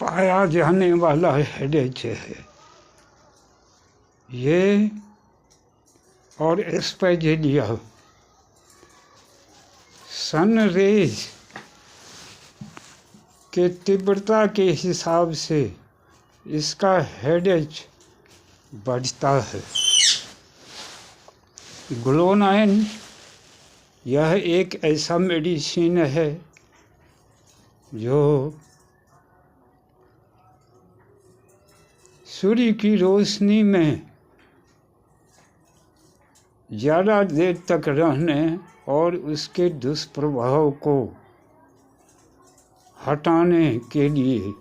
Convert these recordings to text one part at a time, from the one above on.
पाया जाने वाला हेडेक है ये, और एस्पेजिलिया सन रेज के तीव्रता के हिसाब से इसका हेडेक बढ़ता है। ग्लोनाइन यह एक ऐसा मेडिसिन है जो सूर्य की रोशनी में ज़्यादा देर तक रहने और उसके दुष्प्रभाव को हटाने के लिए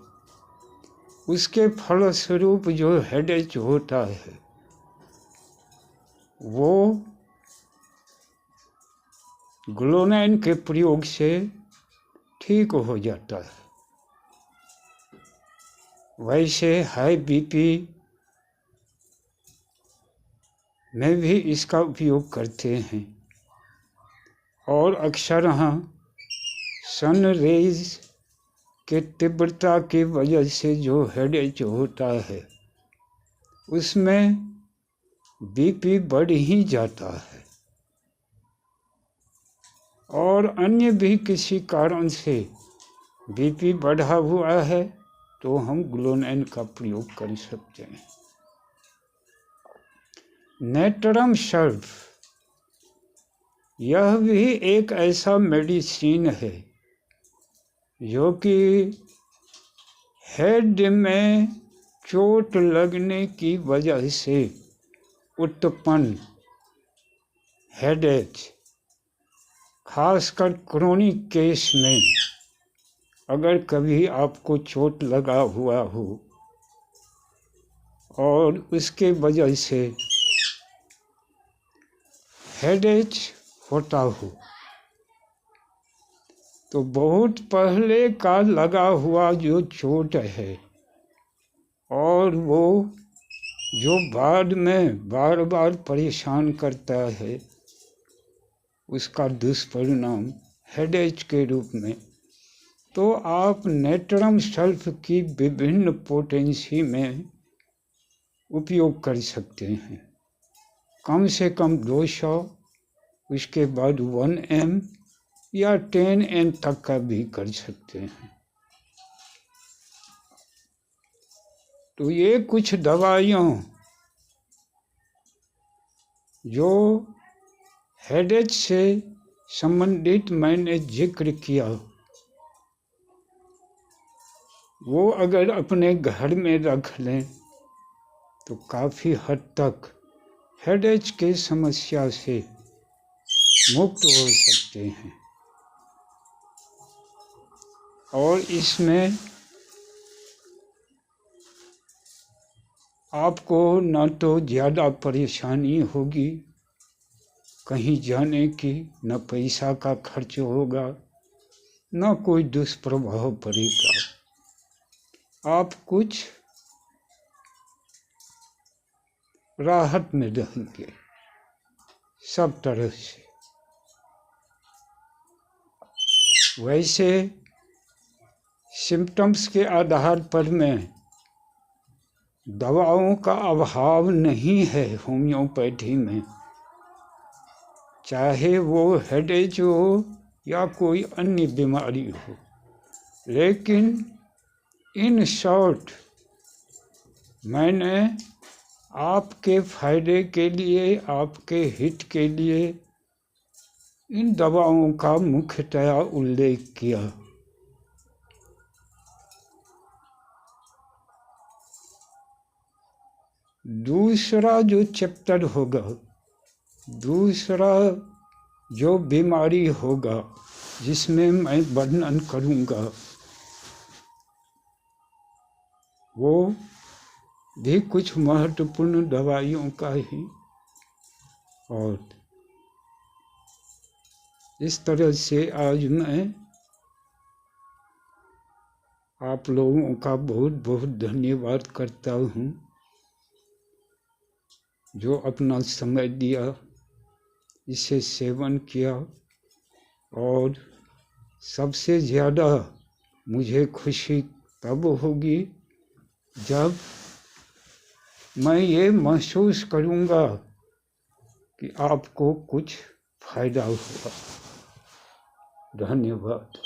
उसके फलस्वरूप जो हेडेक होता है वो ग्लोनाइन के प्रयोग से ठीक हो जाता है। वैसे हाई बीपी में भी इसका उपयोग करते हैं और अक्सर सन रेज के तीव्रता की वजह से जो हेडेक होता है उसमें बीपी बढ़ ही जाता है और अन्य भी किसी कारण से बीपी बढ़ा हुआ है तो हम ग्लोनाइन का प्रयोग कर सकते हैं। नेट्रम सल्फ यह भी एक ऐसा मेडिसिन है जो कि हेड में चोट लगने की वजह से उत्पन्न हेडेक, खासकर क्रोनिक केस में अगर कभी आपको चोट लगा हुआ हो और उसके वजह से हेडेक होता हो, तो बहुत पहले का लगा हुआ जो चोट है और वो जो बाद में बार बार परेशान करता है उसका दुष्परिणाम हेडेक के रूप में, तो आप नेट्रम सल्फ की विभिन्न पोटेंसी में उपयोग कर सकते हैं। कम से कम 200, उसके बाद 1 ml या 10 ml तक का भी कर सकते हैं। तो ये कुछ दवाइयों जो हेडेक से संबंधित मैंने जिक्र किया, वो अगर अपने घर में रख लें तो काफ़ी हद तक हेडेक की समस्या से मुक्त हो सकते हैं। और इसमें आपको न तो ज़्यादा परेशानी होगी कहीं जाने की, न पैसा का खर्च होगा, न कोई दुष्प्रभाव पड़ेगा। आप कुछ राहत में रहेंगे सब तरह से। वैसे सिम्टम्स के आधार पर मैं दवाओं का अभाव नहीं है होम्योपैथी में, चाहे वो हेडेक हो या कोई अन्य बीमारी हो, लेकिन इन शॉर्ट मैंने आपके फायदे के लिए, आपके हित के लिए इन दवाओं का मुख्यतया उल्लेख किया। दूसरा जो चैप्टर होगा, दूसरा जो बीमारी होगा जिसमें मैं वर्णन करूँगा, वो भी कुछ महत्वपूर्ण दवाइयों का ही। और इस तरह से आज मैं आप लोगों का बहुत बहुत धन्यवाद करता हूँ जो अपना समय दिया, इसे सेवन किया। और सबसे ज़्यादा मुझे खुशी तब होगी जब मैं ये महसूस करूँगा कि आपको कुछ फायदा हुआ। धन्यवाद।